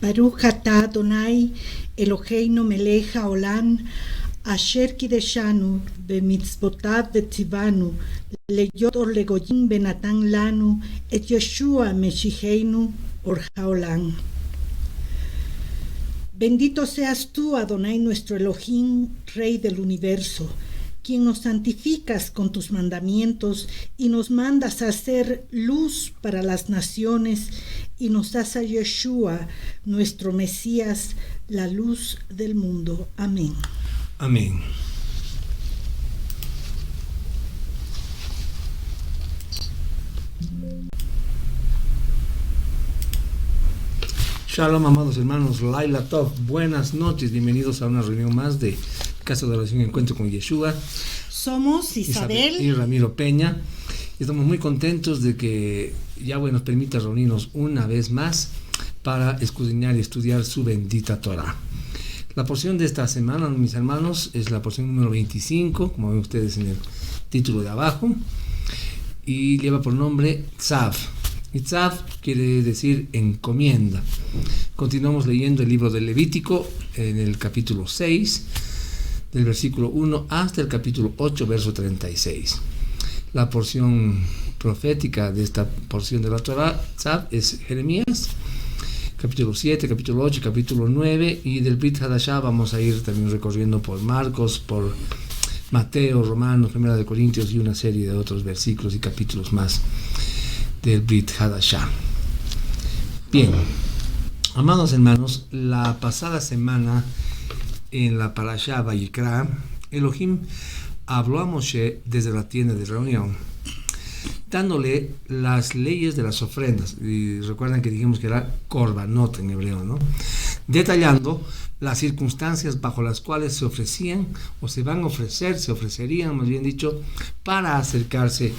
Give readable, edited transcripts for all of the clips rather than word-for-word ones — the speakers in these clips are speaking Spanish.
Baruch atah Adonai Eloheinu melech haolam asher kideshanu b'mitzvotav v'tzivanu leyot or legoyim benatan lanu et Yeshua Meshicheinu or haolam. Bendito seas tú, Adonai, nuestro Elohim, Rey del universo, quien nos santificas con tus mandamientos y nos mandas a hacer luz para las naciones y nos das a Yeshua, nuestro Mesías, la luz del mundo. Amén. Amén. Shalom, amados hermanos, Laila Tov, buenas noches, bienvenidos a una reunión más de Casa de Oración Encuentro con Yeshua. Somos Isabel y Ramiro Peña, y estamos muy contentos de que Yahweh nos permita reunirnos una vez más para escudriñar y estudiar su bendita Torah. La porción de esta semana, mis hermanos, es la porción número 25, como ven ustedes en el título de abajo, y lleva por nombre Tzav. Y Tzav quiere decir encomienda. Continuamos leyendo el libro del Levítico en el capítulo 6, del versículo 1 hasta el capítulo 8, verso 36. La porción profética de esta porción de la Torah, Tzav, es Jeremías, capítulo 7, capítulo 8, capítulo 9, y del Brit Hadashah vamos a ir también recorriendo por Marcos, por Mateo, Romanos, Primera de Corintios y una serie de otros versículos y capítulos más del Brit Hadashah. Bien, amados hermanos, la pasada semana en la Parashá Vayikra, Elohim habló a Moshe desde la tienda de reunión, dándole las leyes de las ofrendas. Y recuerdan que dijimos que era korbanot en hebreo, ¿no? Detallando las circunstancias bajo las cuales se ofrecían o se van a ofrecer, se ofrecerían, más bien dicho, para acercarse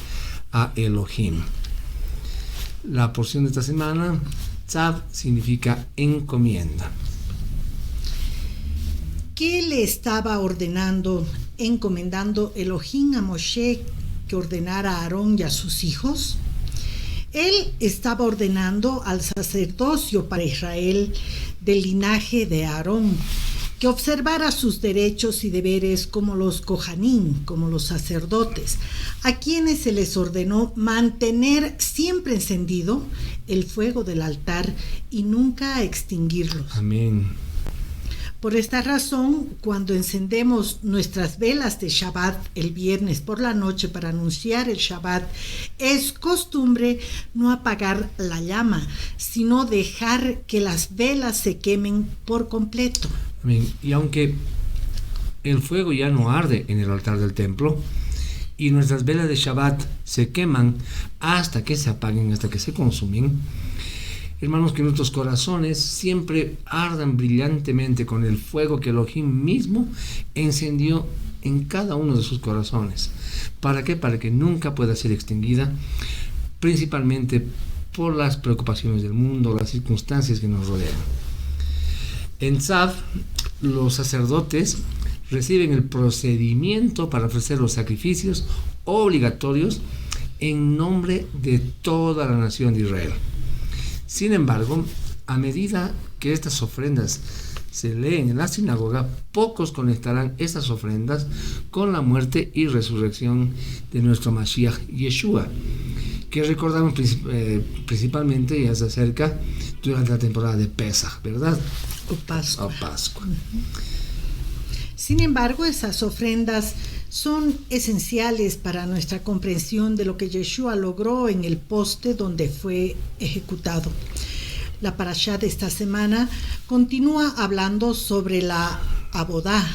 a Elohim. La porción de esta semana, Tzav, significa encomienda. ¿Qué le estaba encomendando Elohim a Moshe que ordenara a Aarón y a sus hijos? Él estaba ordenando al sacerdocio para Israel del linaje de Aarón que observara sus derechos y deberes como los kohanim, como los sacerdotes, a quienes se les ordenó mantener siempre encendido el fuego del altar y nunca extinguirlos. Amén. Por esta razón, cuando encendemos nuestras velas de Shabbat el viernes por la noche para anunciar el Shabbat, es costumbre no apagar la llama, sino dejar que las velas se quemen por completo. Amén. Y aunque el fuego ya no arde en el altar del templo y nuestras velas de Shabbat se queman hasta que se apaguen, hasta que se consumen, hermanos, que nuestros corazones siempre ardan brillantemente con el fuego que Elohim mismo encendió en cada uno de sus corazones. ¿Para qué? Para que nunca pueda ser extinguida, principalmente por las preocupaciones del mundo, las circunstancias que nos rodean. En Tzav, los sacerdotes reciben el procedimiento para ofrecer los sacrificios obligatorios en nombre de toda la nación de Israel. Sin embargo, a medida que estas ofrendas se leen en la sinagoga, pocos conectarán estas ofrendas con la muerte y resurrección de nuestro Mashiach Yeshua, que recordamos principalmente, ya se acerca, durante la temporada de Pesach, ¿verdad? O Pascua. Pascua. Sin embargo, esas ofrendas son esenciales para nuestra comprensión de lo que Yeshua logró en el poste donde fue ejecutado. La parashá de esta semana continúa hablando sobre la abodá,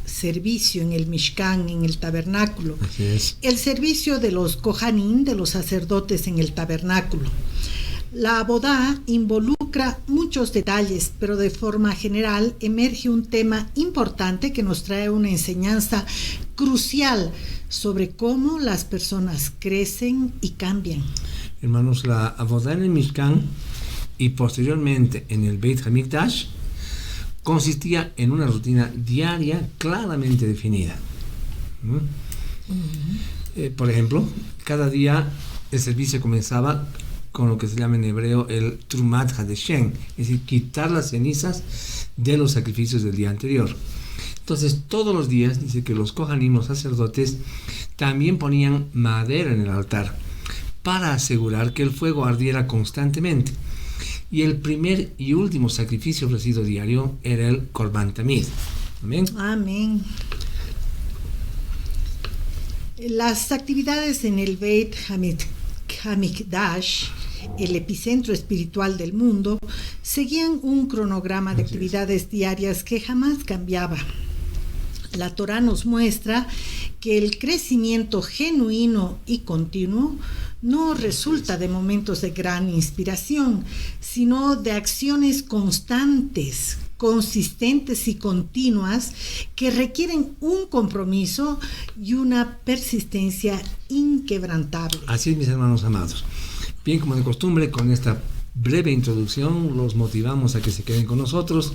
servicio en el Mishkan, en el tabernáculo. Así es. El servicio de los kohanim, de los sacerdotes en el tabernáculo. La abodá involucra muchos detalles, pero de forma general emerge un tema importante que nos trae una enseñanza crucial sobre cómo las personas crecen y cambian. Hermanos, la abodá en el Mishkan y posteriormente en el Beit HaMikdash consistía en una rutina diaria claramente definida. Por ejemplo, cada día el servicio comenzaba con lo que se llama en hebreo el Trumat Hadeshen, es decir, quitar las cenizas de los sacrificios del día anterior. Entonces, todos los días, dice que los Kohanim, los sacerdotes, también ponían madera en el altar para asegurar que el fuego ardiera constantemente. Y el primer y último sacrificio ofrecido diario era el Korban Tamid. Amén. Amén. Las actividades en el Beit Hamikdash, el epicentro espiritual del mundo, seguían un cronograma de actividades diarias que jamás cambiaba. La Torá nos muestra que el crecimiento genuino y continuo no resulta de momentos de gran inspiración, sino de acciones constantes, consistentes y continuas que requieren un compromiso y una persistencia inquebrantable. Así es, mis hermanos amados. Bien, como de costumbre, con esta breve introducción los motivamos a que se queden con nosotros,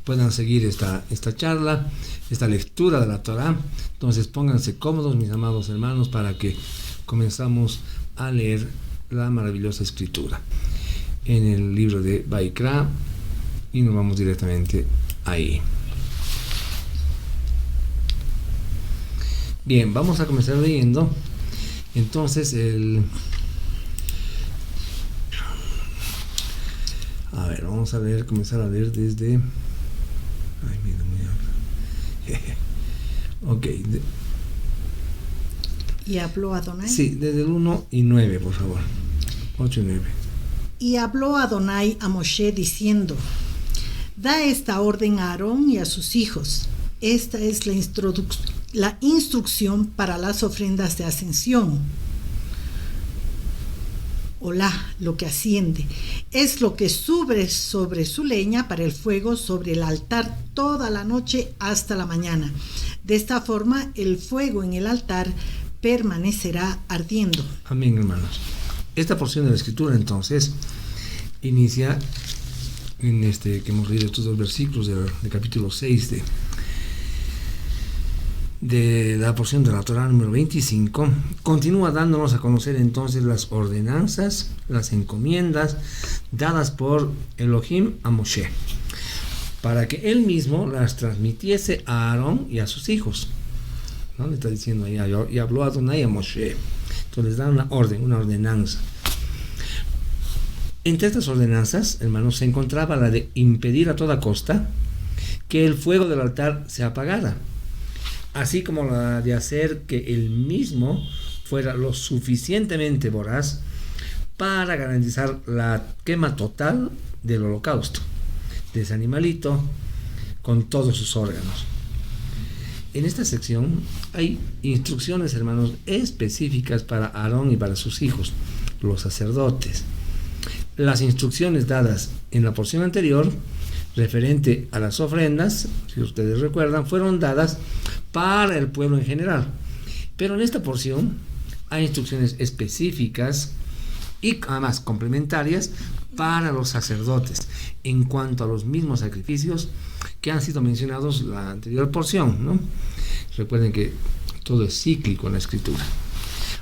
puedan seguir esta charla, esta lectura de la Torá. Entonces pónganse cómodos, mis amados hermanos, para que comenzamos a leer la maravillosa escritura en el libro de Vaikra, y nos vamos directamente ahí. Bien, vamos a comenzar leyendo entonces vamos a ver, comenzar a leer desde... Ay, mira, ok. ¿Y habló Adonai? Sí, desde el 1 y 9, por favor. 8 y 9. Y habló Adonai a Moshe diciendo: da esta orden a Aarón y a sus hijos. Esta es la instrucción para las ofrendas de ascensión. Olá, lo que asciende, es lo que sube sobre su leña para el fuego sobre el altar toda la noche hasta la mañana. De esta forma, el fuego en el altar permanecerá ardiendo. Amén, hermanos. Esta porción de la escritura, entonces, inicia en que hemos leído estos dos versículos de capítulo 6 de la porción de la Torá número 25, continúa dándonos a conocer entonces las ordenanzas, las encomiendas dadas por Elohim a Moshe, para que él mismo las transmitiese a Aarón y a sus hijos. ¿No? Le está diciendo allá, y habló Adonai a Moshe. Entonces les da una orden, una ordenanza. Entre estas ordenanzas, hermanos, se encontraba la de impedir a toda costa que el fuego del altar se apagara, así como la de hacer que el mismo fuera lo suficientemente voraz para garantizar la quema total del holocausto, de ese animalito, con todos sus órganos. En esta sección hay instrucciones, hermanos, específicas para Aarón y para sus hijos, los sacerdotes. Las instrucciones dadas en la porción anterior, referente a las ofrendas, si ustedes recuerdan, fueron dadas para el pueblo en general. Pero en esta porción hay instrucciones específicas y además complementarias para los sacerdotes en cuanto a los mismos sacrificios que han sido mencionados en la anterior porción, ¿no? Recuerden que todo es cíclico en la escritura.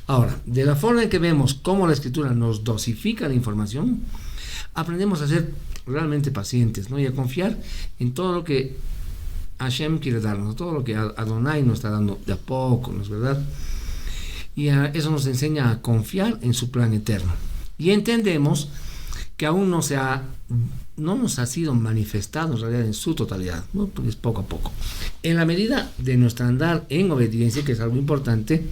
Ahora, de la forma en que vemos cómo la escritura nos dosifica la información, aprendemos a ser realmente pacientes, ¿no? Y a confiar en todo lo que Hashem quiere darnos, todo lo que Adonai nos está dando de a poco, ¿no es verdad? Y eso nos enseña a confiar en su plan eterno. Y entendemos que aún no nos ha sido manifestado en realidad en su totalidad, ¿no? Pues poco a poco. En la medida de nuestro andar en obediencia, que es algo importante,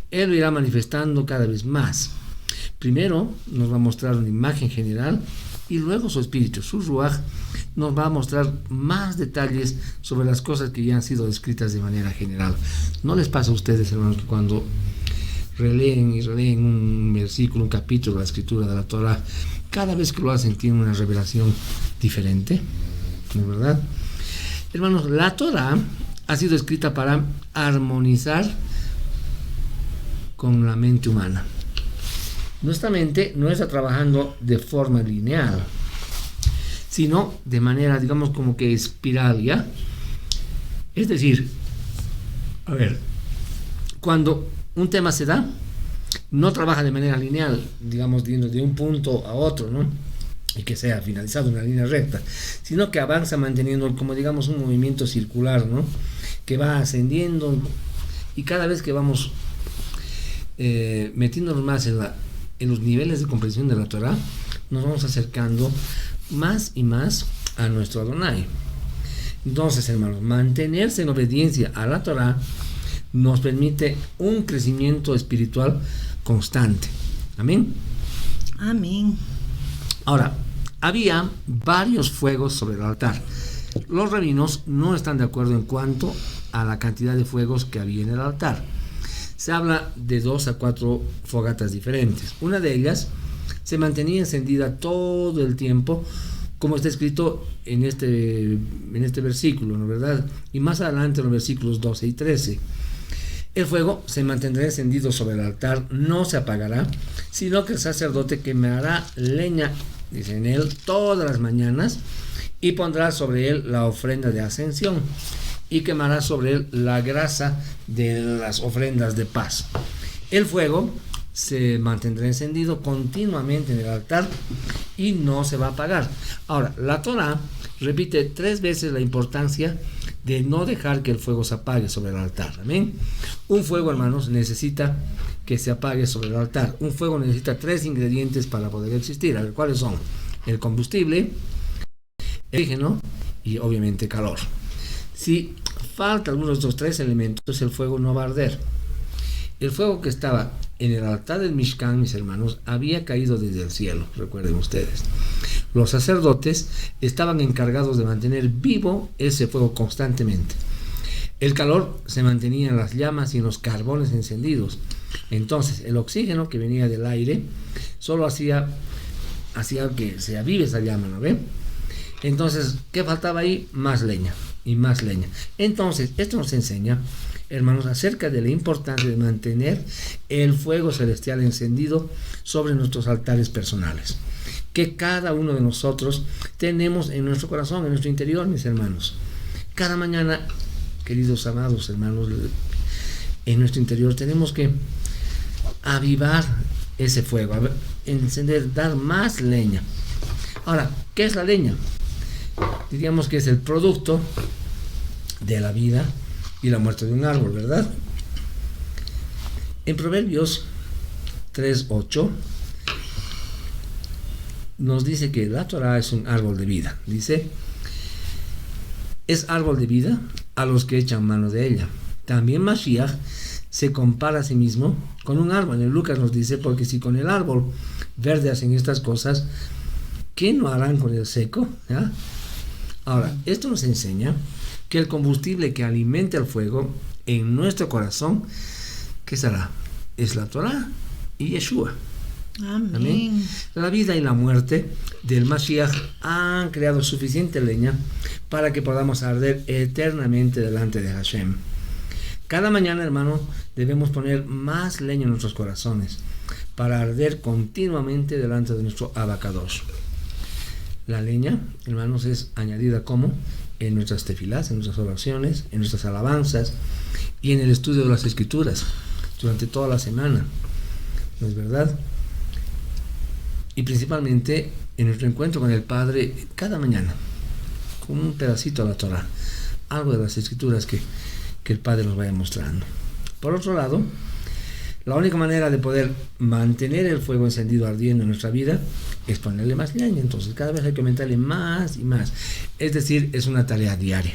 Él lo irá manifestando cada vez más. Primero nos va a mostrar una imagen general y luego su espíritu, su ruaj, nos va a mostrar más detalles sobre las cosas que ya han sido descritas de manera general. ¿No les pasa a ustedes, hermanos, que cuando releen y releen un versículo, un capítulo de la escritura de la Torah, cada vez que lo hacen tienen una revelación diferente? ¿No es verdad? Hermanos, la Torah ha sido escrita para armonizar con la mente humana. Nuestra mente no está trabajando de forma lineal, sino de manera, digamos, como que espiral, ¿ya? Es decir, cuando un tema se da, no trabaja de manera lineal, digamos, de un punto a otro, ¿no? Y que sea finalizado en una línea recta, sino que avanza manteniendo, como digamos, un movimiento circular, ¿no? Que va ascendiendo, y cada vez que vamos metiéndonos más en los niveles de comprensión de la Torah, nos vamos acercando más y más a nuestro Adonai. Entonces, hermanos, mantenerse en obediencia a la Torah nos permite un crecimiento espiritual constante. Amén. Amén. Ahora, había varios fuegos sobre el altar. Los rabinos no están de acuerdo en cuanto a la cantidad de fuegos que había en el altar. Se habla de 2 a 4 fogatas diferentes. Una de ellas se mantenía encendida todo el tiempo, como está escrito en este versículo, ¿no es verdad? Y más adelante en los versículos 12 y 13. El fuego se mantendrá encendido sobre el altar, no se apagará, sino que el sacerdote quemará leña, dice, en él todas las mañanas, y pondrá sobre él la ofrenda de ascensión, y quemará sobre él la grasa de las ofrendas de paz. El fuego se mantendrá encendido continuamente en el altar y no se va a apagar. Ahora, la Torah repite 3 veces la importancia de no dejar que el fuego se apague sobre el altar. Amén. Un fuego, hermanos, necesita que se apague sobre el altar. Un fuego necesita 3 ingredientes para poder existir. A ver, ¿cuáles son? El combustible, el oxígeno y obviamente calor. Si falta alguno de estos 3 elementos, el fuego no va a arder. El fuego que estaba en el altar del Mishkan, mis hermanos, había caído desde el cielo, recuerden ustedes. Los sacerdotes estaban encargados de mantener vivo ese fuego constantemente. El calor se mantenía en las llamas y en los carbones encendidos. Entonces, el oxígeno que venía del aire solo hacía que se avive esa llama, ¿no ven? Entonces, ¿qué faltaba ahí? Más leña y más leña. Entonces, esto nos enseña, hermanos, acerca de la importancia de mantener el fuego celestial encendido sobre nuestros altares personales, que cada uno de nosotros tenemos en nuestro corazón, en nuestro interior, mis hermanos. Cada mañana, queridos amados hermanos, en nuestro interior tenemos que avivar ese fuego, encender, dar más leña. Ahora, ¿qué es la leña? Diríamos que es el producto de la vida y la muerte de un árbol, ¿verdad? En Proverbios 3:8 nos dice que la Torah es un árbol de vida. Dice, es árbol de vida a los que echan mano de ella. También Mashiach se compara a sí mismo con un árbol. En Lucas nos dice, porque si con el árbol verde hacen estas cosas, ¿qué no harán con el seco? ¿Ya? Ahora, esto nos enseña que el combustible que alimenta el fuego en nuestro corazón, ¿qué será? Es la Torah y Yeshua. Amén. Amén. La vida y la muerte del Mashiach han creado suficiente leña para que podamos arder eternamente delante de Hashem. Cada mañana, hermano, debemos poner más leña en nuestros corazones para arder continuamente delante de nuestro Abacadosh. La leña, hermanos, es añadida como en nuestras tefilás, en nuestras oraciones, en nuestras alabanzas y en el estudio de las Escrituras durante toda la semana, ¿no es verdad? Y principalmente en nuestro encuentro con el Padre cada mañana, con un pedacito de la Torah, algo de las Escrituras que el Padre nos vaya mostrando. Por otro lado, la única manera de poder mantener el fuego encendido ardiendo en nuestra vida es ponerle más leña. Entonces cada vez hay que aumentarle más y más. Es decir, es una tarea diaria.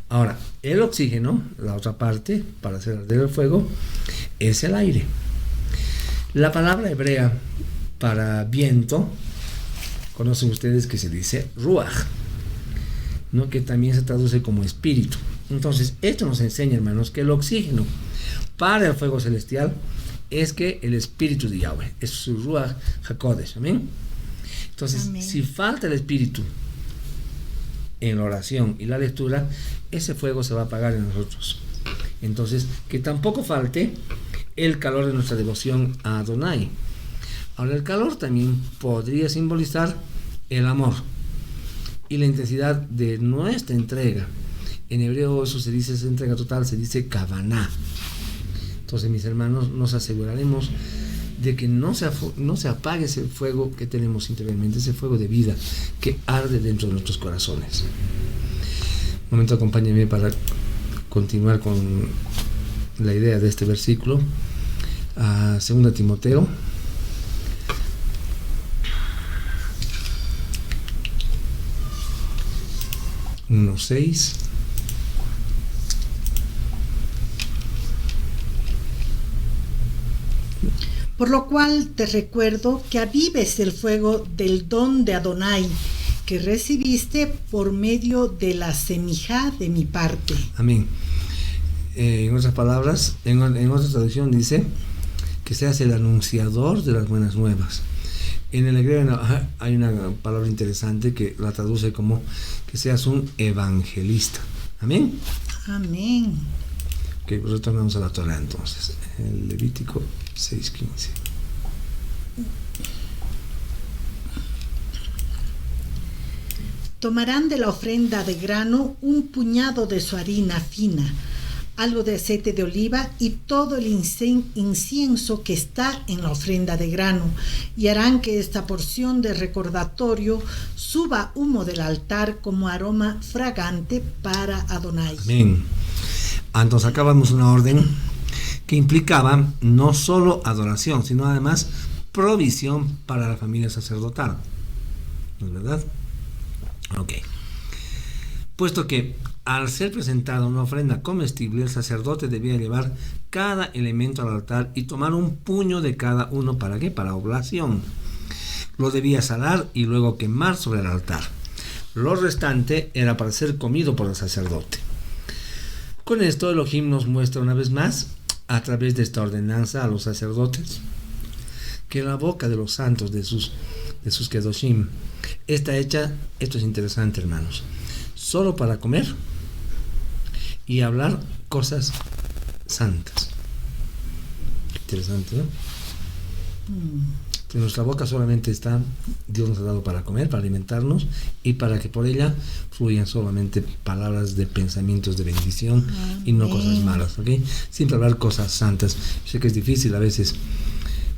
Ahora, el oxígeno, la otra parte para hacer arder el fuego, es el aire. La palabra hebrea para viento, conocen ustedes que se dice ruach, ¿no? Que también se traduce como espíritu. Entonces, esto nos enseña, hermanos, que el oxígeno para el fuego celestial es que el espíritu de Yahweh, es su Ruach HaKodesh. Amén. Entonces, amén. Si falta el espíritu en la oración y la lectura, ese fuego se va a apagar en nosotros. Entonces, que tampoco falte el calor de nuestra devoción a Adonai. Ahora, el calor también podría simbolizar el amor y la intensidad de nuestra entrega. En hebreo eso se dice, esa entrega total se dice kavaná. Entonces, mis hermanos, nos aseguraremos de que no se apague ese fuego que tenemos interiormente, ese fuego de vida que arde dentro de nuestros corazones. Un momento, acompáñenme para continuar con la idea de este versículo. A 2 Timoteo 1:6. Por lo cual te recuerdo que avives el fuego del don de Adonai que recibiste por medio de la semijá de mi parte. Amén. En otras palabras, en otra traducción dice que seas el anunciador de las buenas nuevas. En el hebreo hay una palabra interesante que la traduce como que seas un evangelista. Amén. Amén. Ok, pues retornamos a la Torá entonces. El Levítico 6:15. Tomarán de la ofrenda de grano un puñado de su harina fina, algo de aceite de oliva y todo el incienso que está en la ofrenda de grano, y harán que esta porción de recordatorio suba humo del altar como aroma fragante para Adonai. Amén. Entonces acabamos una orden que implicaba no solo adoración, sino además provisión para la familia sacerdotal. ¿No es verdad? Ok. Puesto que al ser presentada una ofrenda comestible, el sacerdote debía llevar cada elemento al altar y tomar un puño de cada uno. ¿Para qué? Para oblación. Lo debía salar y luego quemar sobre el altar. Lo restante era para ser comido por el sacerdote. Con esto Elohim nos muestra una vez más, a través de esta ordenanza a los sacerdotes, que la boca de los santos, de sus kedoshim, está hecha, esto es interesante, hermanos, solo para comer y hablar cosas santas. Interesante, ¿no? Que nuestra boca solamente está, Dios nos ha dado para comer, para alimentarnos, y para que por ella fluyan solamente palabras de pensamientos de bendición y no cosas malas, ¿ok? Siempre hablar cosas santas. Sé que es difícil, a veces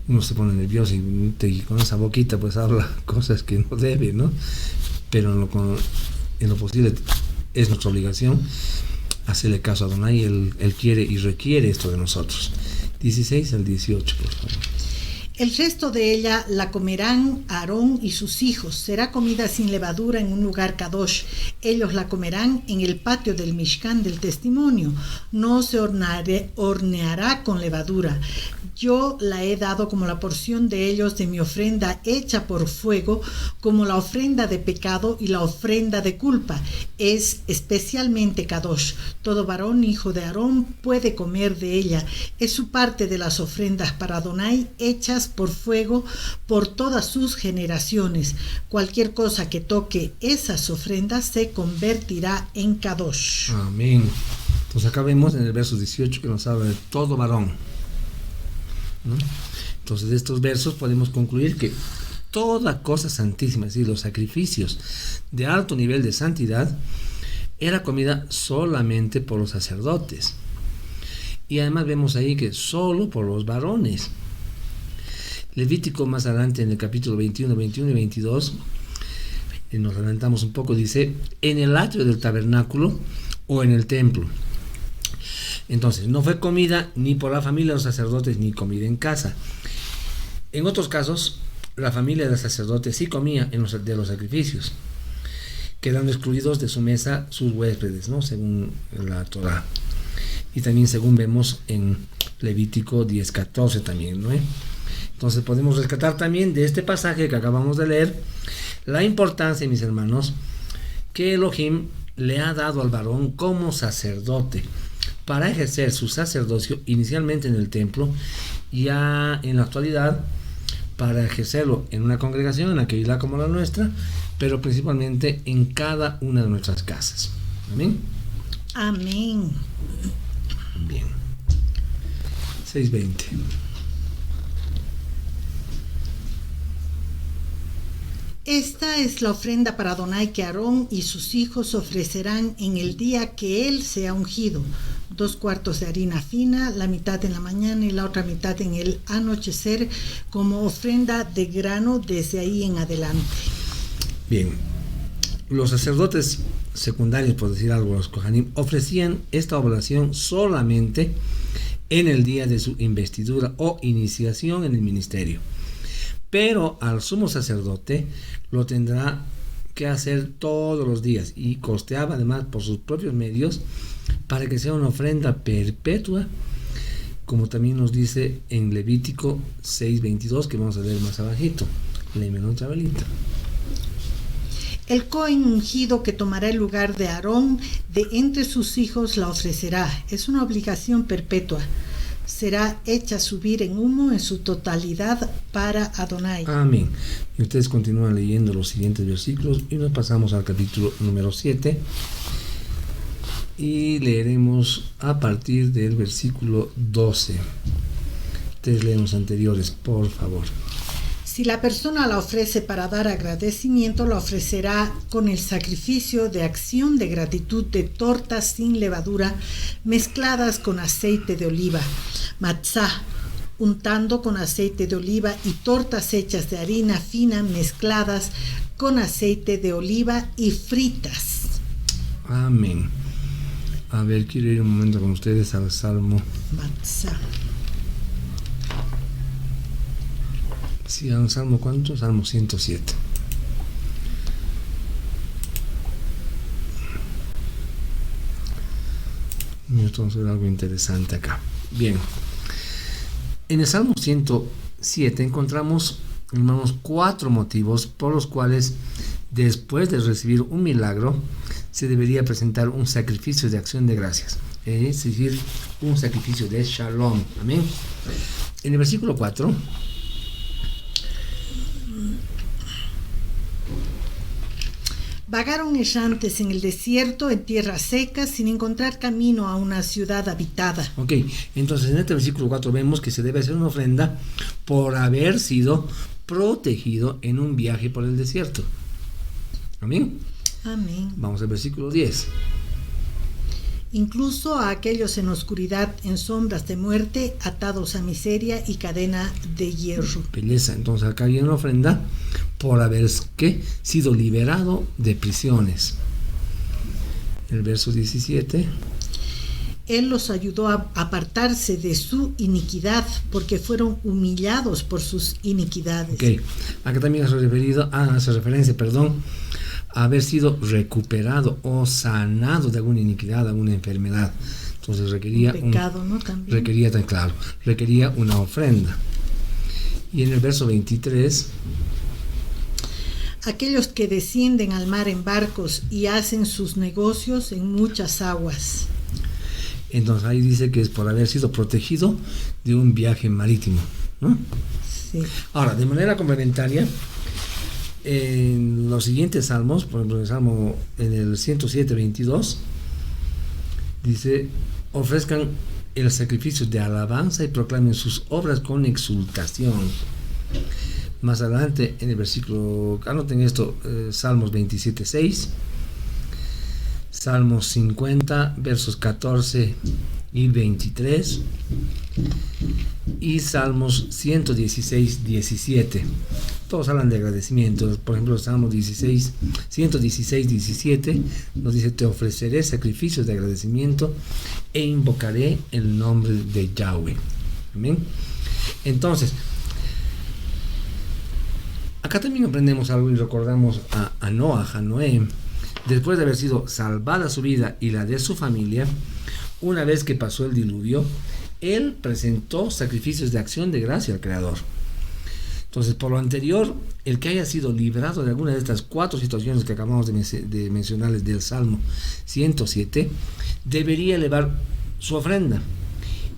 uno se pone nervioso y con esa boquita pues habla cosas que no debe, ¿no? Pero en lo posible es nuestra obligación hacerle caso a Adonai. Él quiere y requiere esto de nosotros. 16 al 18, por favor. El resto de ella la comerán Aarón y sus hijos. Será comida sin levadura en un lugar kadosh. Ellos la comerán en el patio del Mishkan del Testimonio. No se horneará con levadura. Yo la he dado como la porción de ellos de mi ofrenda hecha por fuego, como la ofrenda de pecado y la ofrenda de culpa. Es especialmente kadosh. Todo varón hijo de Aarón puede comer de ella. Es su parte de las ofrendas para Adonai hechas por fuego por todas sus generaciones. Cualquier cosa que toque esas ofrendas se convertirá en kadosh. Amén. Entonces acá vemos en el verso 18 que nos habla de todo varón, ¿no? Entonces de estos versos podemos concluir que toda cosa santísima, es decir, los sacrificios de alto nivel de santidad, era comida solamente por los sacerdotes. Y además vemos ahí que solo por los varones. Levítico más adelante en el capítulo 21 y 22, nos adelantamos un poco, dice, en el atrio del tabernáculo o en el templo. Entonces, no fue comida ni por la familia de los sacerdotes ni comida en casa. En otros casos, la familia de los sacerdotes sí comía de los sacrificios, quedando excluidos de su mesa sus huéspedes, ¿no? Según la Torá. Y también según vemos en Levítico 10:14 también, ¿no? Entonces podemos rescatar también de este pasaje que acabamos de leer la importancia, mis hermanos, que Elohim le ha dado al varón como sacerdote para ejercer su sacerdocio inicialmente en el templo, ya en la actualidad para ejercerlo en una congregación, en la Keilah como la nuestra, pero principalmente en cada una de nuestras casas. Amén. Amén. Bien. 6:20. Esta es la ofrenda para Adonai que Aarón y sus hijos ofrecerán en el día que él sea ungido. 2 cuartos de harina fina, la mitad en la mañana y la otra mitad en el anochecer, como ofrenda de grano desde ahí en adelante. Bien, los sacerdotes secundarios, por decir algo, los Kohanim, ofrecían esta oblación solamente en el día de su investidura o iniciación en el ministerio. Pero al sumo sacerdote lo tendrá que hacer todos los días y costeaba además por sus propios medios para que sea una ofrenda perpetua, como también nos dice en Levítico 6:22, que vamos a leer más abajito, la menor chavalita. El Cohen ungido que tomará el lugar de Aarón de entre sus hijos la ofrecerá. Es una obligación perpetua. Será hecha subir en humo en su totalidad para Adonai. Amén. Y ustedes continúan leyendo los siguientes versículos y nos pasamos al capítulo número 7 y leeremos a partir del versículo 12. Ustedes leen los anteriores, por favor. Si la persona la ofrece para dar agradecimiento, la ofrecerá con el sacrificio de acción de gratitud de tortas sin levadura mezcladas con aceite de oliva, matzá, untando con aceite de oliva, y tortas hechas de harina fina mezcladas con aceite de oliva y fritas. Amén. A ver, quiero ir un momento con ustedes al Salmo. Matzá. Sí, al Salmo, ¿cuánto? Salmo 107. Vamos a ver algo interesante acá. Bien. En el Salmo 107 encontramos, hermanos, 4 motivos por los cuales después de recibir un milagro se debería presentar un sacrificio de acción de gracias, es decir, un sacrificio de shalom. Amén. En el versículo 4 vagaron errantes en el desierto, en tierra seca, sin encontrar camino a una ciudad habitada. Ok, entonces en este versículo 4 vemos que se debe hacer una ofrenda por haber sido protegido en un viaje por el desierto. Amén. Amén. Vamos al versículo 10. Incluso a aquellos en oscuridad, en sombras de muerte, atados a miseria y cadena de hierro. Belleza. Entonces acá viene una ofrenda por haber sido liberado de prisiones. El verso 17. Él los ayudó a apartarse de su iniquidad, porque fueron humillados por sus iniquidades. Ok, acá también hace referencia, a haber sido recuperado o sanado de alguna iniquidad, alguna enfermedad. Entonces requería un pecado, ¿no? También. Requería una ofrenda. Y en el verso 23, aquellos que descienden al mar en barcos y hacen sus negocios en muchas aguas. Entonces ahí dice que es por haber sido protegido de un viaje marítimo, ¿no? Sí. Ahora, de manera complementaria, en los siguientes salmos, por ejemplo, en el 107:22, dice: ofrezcan el sacrificio de alabanza y proclamen sus obras con exultación. Más adelante, en el versículo, anoten esto, Salmos 27:6, Salmos 50, versos 14 y 23, y Salmos 116:17. Todos hablan de agradecimiento. Por ejemplo, Salmos 116:17 nos dice: te ofreceré sacrificios de agradecimiento e invocaré el nombre de Yahweh. Amén. Entonces, acá también aprendemos algo y recordamos a Noé. Después de haber sido salvada su vida y la de su familia, una vez que pasó el diluvio, él presentó sacrificios de acción de gracia al Creador. Entonces, por lo anterior, el que haya sido librado de alguna de estas 4 situaciones que acabamos de mencionarles del Salmo 107, debería elevar su ofrenda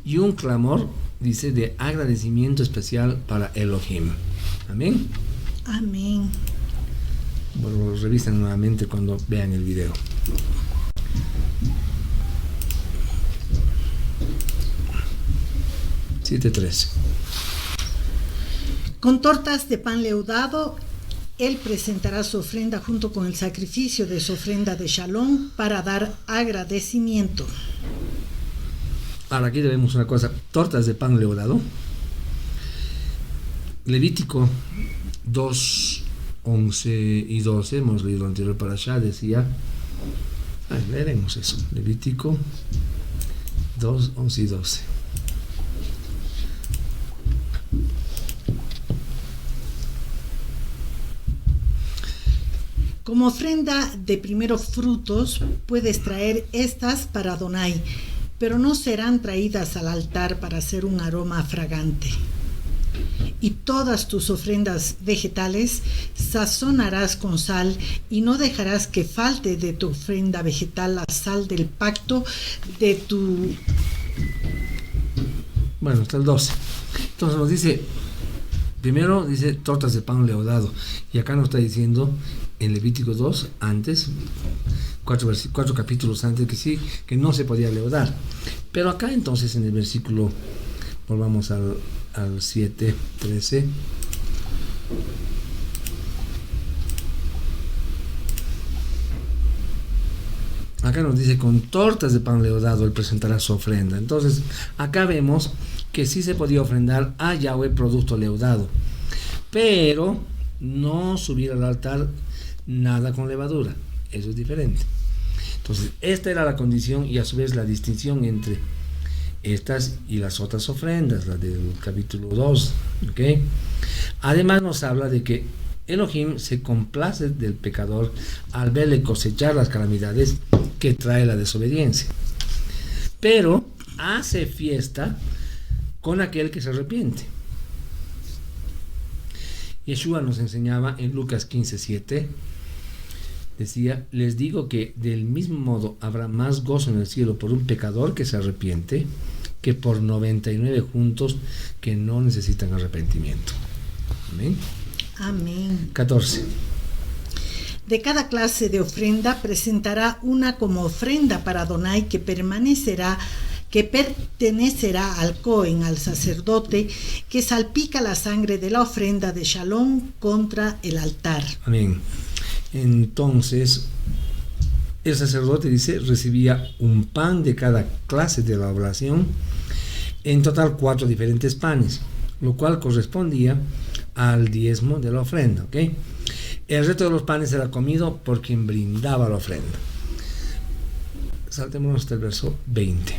y un clamor, dice, de agradecimiento especial para Elohim. Amén. Amén. Bueno, lo revisan nuevamente cuando vean el video. (7:13) Con tortas de pan leudado, él presentará su ofrenda junto con el sacrificio de su ofrenda de shalom para dar agradecimiento. Ahora aquí debemos una cosa, tortas de pan leudado. Levítico 2, 11 y 12, hemos leído anterior para allá, decía, leeremos eso, Levítico 2, 11 y 12. Como ofrenda de primeros frutos puedes traer estas para Adonai, pero no serán traídas al altar para hacer un aroma fragante. Y todas tus ofrendas vegetales sazonarás con sal, y no dejarás que falte de tu ofrenda vegetal la sal del pacto de tu... Bueno, hasta el 12. Entonces nos dice, primero dice tortas de pan leudado, y acá nos está diciendo en Levítico 2, antes, 4 capítulos antes, que sí, que no se podía leudar. Pero acá entonces en el versículo, volvamos al 7, 13. Acá nos dice, con tortas de pan leudado él presentará su ofrenda. Entonces, acá vemos que sí se podía ofrendar a Yahweh producto leudado, pero no subir al altar nada con levadura. Eso es diferente. Entonces, esta era la condición y a su vez la distinción entre estas y las otras ofrendas, las del capítulo 2, ¿okay? Además nos habla de que Elohim se complace del pecador al verle cosechar las calamidades que trae la desobediencia, pero hace fiesta con aquel que se arrepiente. Yeshua nos enseñaba en Lucas 15:7, decía, les digo que del mismo modo habrá más gozo en el cielo por un pecador que se arrepiente que por 99 juntos que no necesitan arrepentimiento. Amén. Amén. 14. De cada clase de ofrenda presentará una como ofrenda para Adonai que pertenecerá al Cohen, al sacerdote, que salpica la sangre de la ofrenda de Shalom contra el altar. Amén. Entonces, el sacerdote, dice, recibía un pan de cada clase de la oblación, en total 4 diferentes panes, lo cual correspondía al diezmo de la ofrenda, ¿ok? El resto de los panes era comido por quien brindaba la ofrenda. Saltemos hasta el verso 20.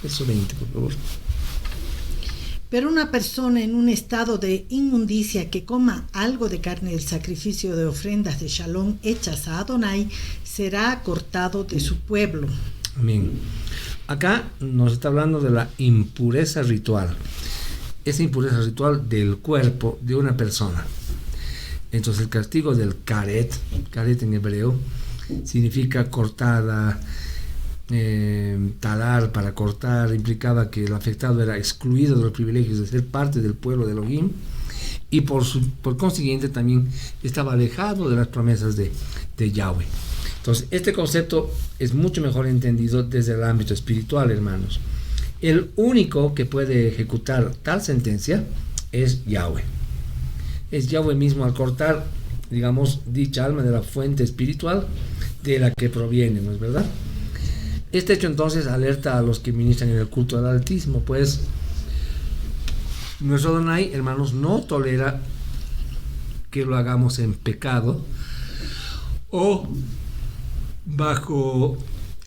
Verso 20, por favor. Pero una persona en un estado de inmundicia que coma algo de carne del sacrificio de ofrendas de Shalom hechas a Adonai será cortado de su pueblo. Amén. Acá nos está hablando de la impureza ritual. Esa impureza ritual del cuerpo de una persona. Entonces el castigo del karet en hebreo, significa cortada, talar, para cortar, implicaba que el afectado era excluido de los privilegios de ser parte del pueblo de Elohim y por consiguiente también estaba alejado de las promesas de Yahweh. Entonces este concepto es mucho mejor entendido desde el ámbito espiritual, hermanos. El único que puede ejecutar tal sentencia es Yahweh. Es Yahweh mismo al cortar, digamos, dicha alma de la fuente espiritual de la que proviene, ¿no es verdad? Este hecho entonces alerta a los que ministran en el culto al Altísimo, pues nuestro Adonai, hermanos, no tolera que lo hagamos en pecado o bajo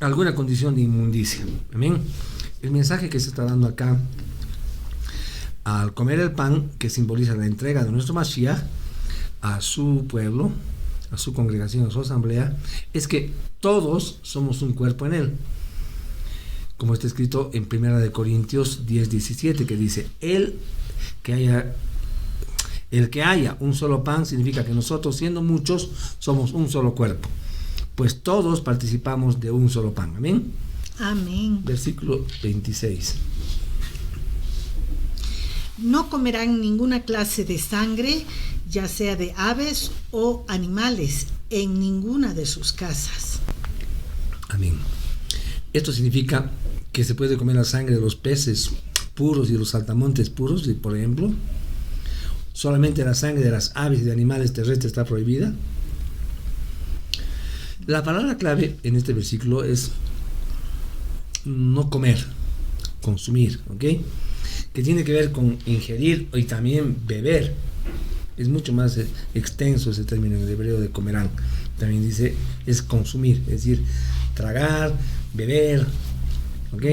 alguna condición de inmundicia. Amén. El mensaje que se está dando acá al comer el pan, que simboliza la entrega de nuestro Mashiach a su pueblo, a su congregación, a su asamblea, es que todos somos un cuerpo en él, como está escrito en 1 Corintios 10:17, que dice, el que haya un solo pan significa que nosotros, siendo muchos, somos un solo cuerpo, pues todos participamos de un solo pan. Amén. Amén. Versículo 26. No comerán ninguna clase de sangre, ya sea de aves o animales, en ninguna de sus casas. Amén. Esto significa que se puede comer la sangre de los peces puros y los saltamontes puros, por ejemplo. Solamente la sangre de las aves y de animales terrestres está prohibida. La palabra clave en este versículo es no comer, consumir, ¿ok? Que tiene que ver con ingerir y también beber. Es mucho más extenso ese término en el hebreo de comerán. También dice, es consumir, es decir, tragar, beber, ¿ok?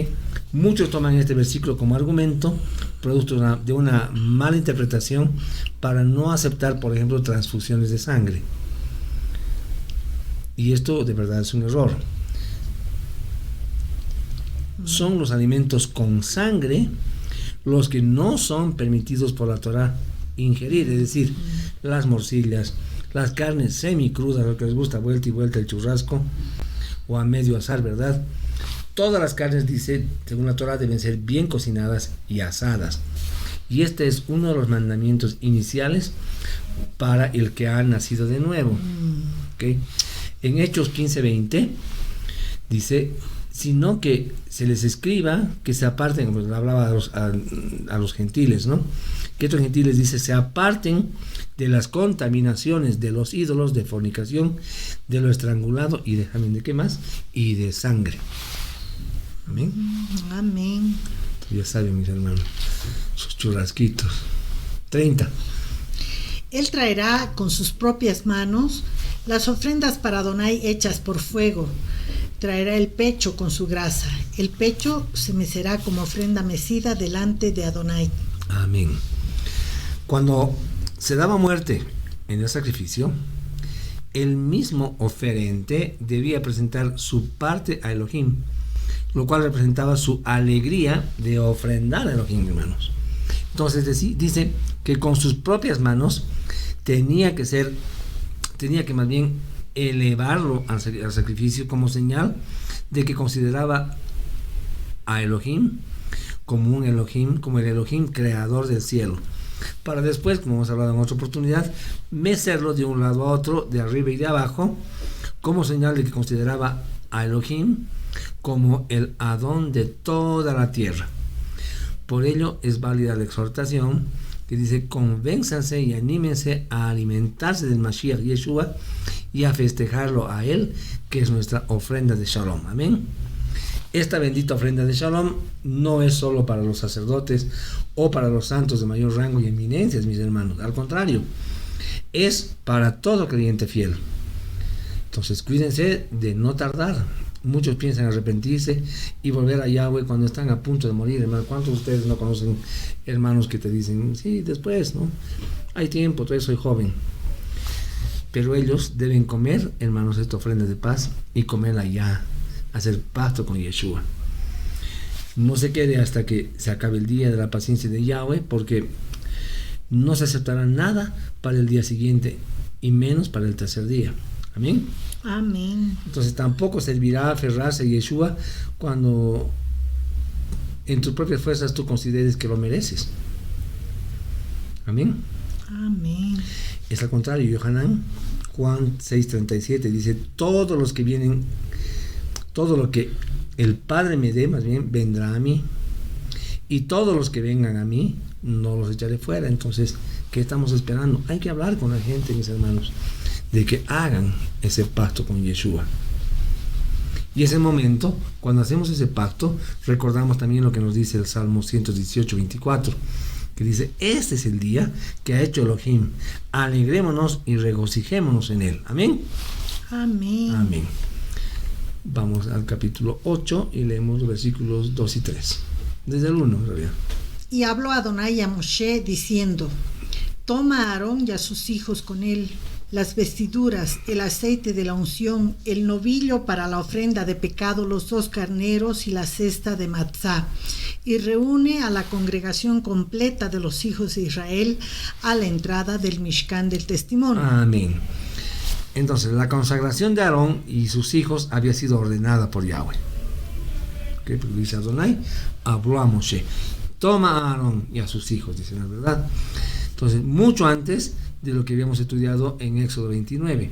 Muchos toman este versículo como argumento, producto de una mala interpretación, para no aceptar, por ejemplo, transfusiones de sangre. Y esto de verdad es un error. Son los alimentos con sangre los que no son permitidos por la Torá ingerir, es decir, las morcillas, las carnes semicrudas, lo que les gusta vuelta y vuelta el churrasco, o a medio asar, ¿verdad? Todas las carnes, dice, según la Torá, deben ser bien cocinadas y asadas. Y este es uno de los mandamientos iniciales para el que ha nacido de nuevo. ¿Okay? En Hechos 15:20 dice, sino que se les escriba que se aparten, pues hablaba a los gentiles, ¿no? Que estos gentiles, dice, se aparten de las contaminaciones de los ídolos, de fornicación, de lo estrangulado y de, ¿de qué más? Y de sangre. Amén. Amén. Ya saben, mis hermanos, sus churrasquitos. 30. Él traerá con sus propias manos las ofrendas para Adonai hechas por fuego. Traerá el pecho con su grasa. El pecho se mecerá como ofrenda mecida delante de Adonai. Amén. Cuando se daba muerte en el sacrificio, el mismo oferente debía presentar su parte a Elohim, lo cual representaba su alegría de ofrendar a Elohim, hermanos. Entonces dice que con sus propias manos tenía que más bien elevarlo al sacrificio como señal de que consideraba a Elohim como un Elohim, como el Elohim creador del cielo, para después, como hemos hablado en otra oportunidad, mecerlo de un lado a otro, de arriba y de abajo, como señal de que consideraba a Elohim como el Adón de toda la tierra. Por ello es válida la exhortación que dice, convénzanse y anímense a alimentarse del Mashiach Yeshua y a festejarlo a él, que es nuestra ofrenda de Shalom. Amén. Esta bendita ofrenda de Shalom no es solo para los sacerdotes o para los santos de mayor rango y eminencias, mis hermanos. Al contrario, es para todo creyente fiel. Entonces cuídense de no tardar. Muchos piensan arrepentirse y volver a Yahweh cuando están a punto de morir, hermano. ¿Cuántos de ustedes no conocen hermanos que te dicen, sí, después, ¿no? Hay tiempo, todavía soy joven. Pero ellos deben comer, hermanos, esta ofrenda de paz y comerla ya, hacer pacto con Yeshua. No se quede hasta que se acabe el día de la paciencia de Yahweh, porque no se aceptará nada para el día siguiente y menos para el tercer día. Amén. Amén. Entonces tampoco servirá aferrarse a Yeshua cuando en tus propias fuerzas tú consideres que lo mereces. Amén. Amén. Es al contrario, Yohanan, Juan 6:37 dice, todos los que vienen, todo lo que el Padre me dé, más bien, vendrá a mí. Y todos los que vengan a mí, no los echaré fuera. Entonces, ¿qué estamos esperando? Hay que hablar con la gente, mis hermanos, de que hagan ese pacto con Yeshua. Y ese momento, cuando hacemos ese pacto, recordamos también lo que nos dice el Salmo 118:24, que dice, este es el día que ha hecho Elohim, alegrémonos y regocijémonos en él. Amén. Amén. Amén. Vamos al capítulo 8 y leemos los versículos 2 y 3. Desde el 1, en realidad. Y habló Adonai a Moshe diciendo, toma a Aarón y a sus hijos con él las vestiduras, el aceite de la unción, el novillo para la ofrenda de pecado, los 2 carneros y la cesta de matzá, y reúne a la congregación completa de los hijos de Israel a la entrada del Mishkan del Testimonio. Amén. Entonces, la consagración de Aarón y sus hijos había sido ordenada por Yahweh. ¿Okay? Porque dice Adonai, habló a Moshe, toma a Aarón y a sus hijos, dice la verdad. Entonces, mucho antes de lo que habíamos estudiado en Éxodo 29.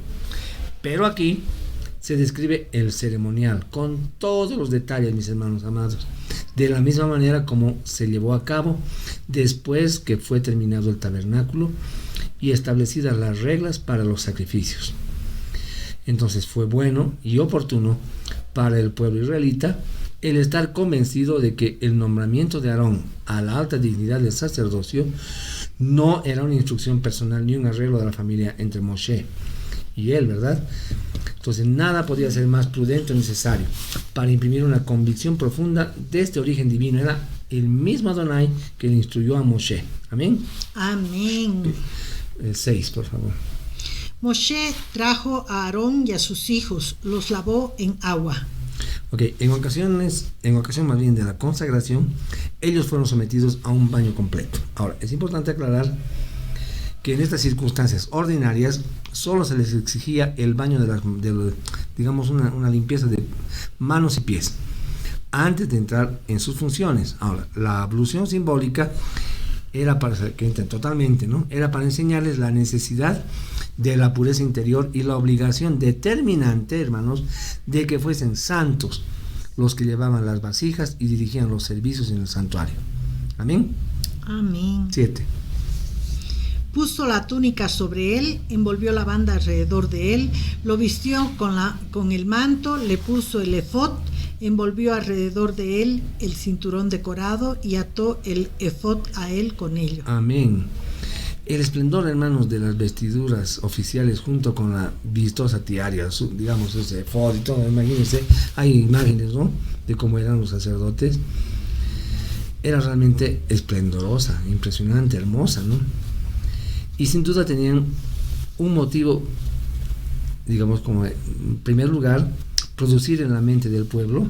Pero aquí se describe el ceremonial con todos los detalles, mis hermanos amados, de la misma manera como se llevó a cabo después que fue terminado el tabernáculo y establecidas las reglas para los sacrificios. Entonces fue bueno y oportuno para el pueblo israelita el estar convencido de que el nombramiento de Aarón a la alta dignidad del sacerdocio no era una instrucción personal ni un arreglo de la familia entre Moshe y él, ¿verdad? Entonces nada podía ser más prudente o necesario para imprimir una convicción profunda de este origen divino. Era el mismo Adonai que le instruyó a Moshe. Amén. Amén. 6, por favor. Moshe trajo a Aarón y a sus hijos, los lavó en agua. Ok, en ocasión más bien de la consagración, ellos fueron sometidos a un baño completo. Ahora, es importante aclarar que en estas circunstancias ordinarias solo se les exigía el baño digamos una limpieza de manos y pies antes de entrar en sus funciones. Ahora, la ablución simbólica era para que entren totalmente, ¿no? Era para enseñarles la necesidad de la pureza interior y la obligación determinante, hermanos, de que fuesen santos los que llevaban las vasijas y dirigían los servicios en el santuario. Amén. Amén. 7. Puso la túnica sobre él, envolvió la banda alrededor de él, lo vistió con el manto, le puso el efod, envolvió alrededor de él el cinturón decorado y ató el efod a él con ello. Amén. El esplendor, hermanos, de las vestiduras oficiales junto con la vistosa tiara, digamos, ese efod y todo, imagínense, hay imágenes, ¿no?, de cómo eran los sacerdotes. Era realmente esplendorosa, impresionante, hermosa, ¿no? Y sin duda tenían un motivo, digamos, como en primer lugar, producir en la mente del pueblo,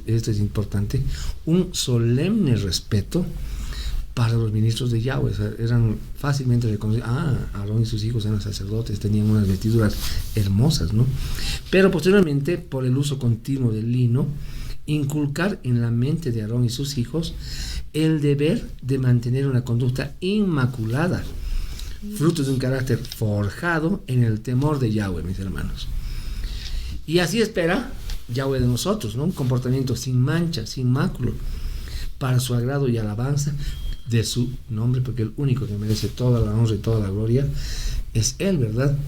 esto es importante, un solemne respeto para los ministros de Yahweh. O sea, eran fácilmente reconocidos. Aarón y sus hijos eran sacerdotes, tenían unas vestiduras hermosas, ¿no? Pero posteriormente, por el uso continuo del lino, inculcar en la mente de Aarón y sus hijos el deber de mantener una conducta inmaculada, fruto de un carácter forjado en el temor de Yahweh, mis hermanos. Y así espera Yahweh de nosotros, ¿no? Un comportamiento sin mancha, sin máculo, para su agrado y alabanza de su nombre, porque el único que merece toda la honra y toda la gloria es Él, ¿verdad?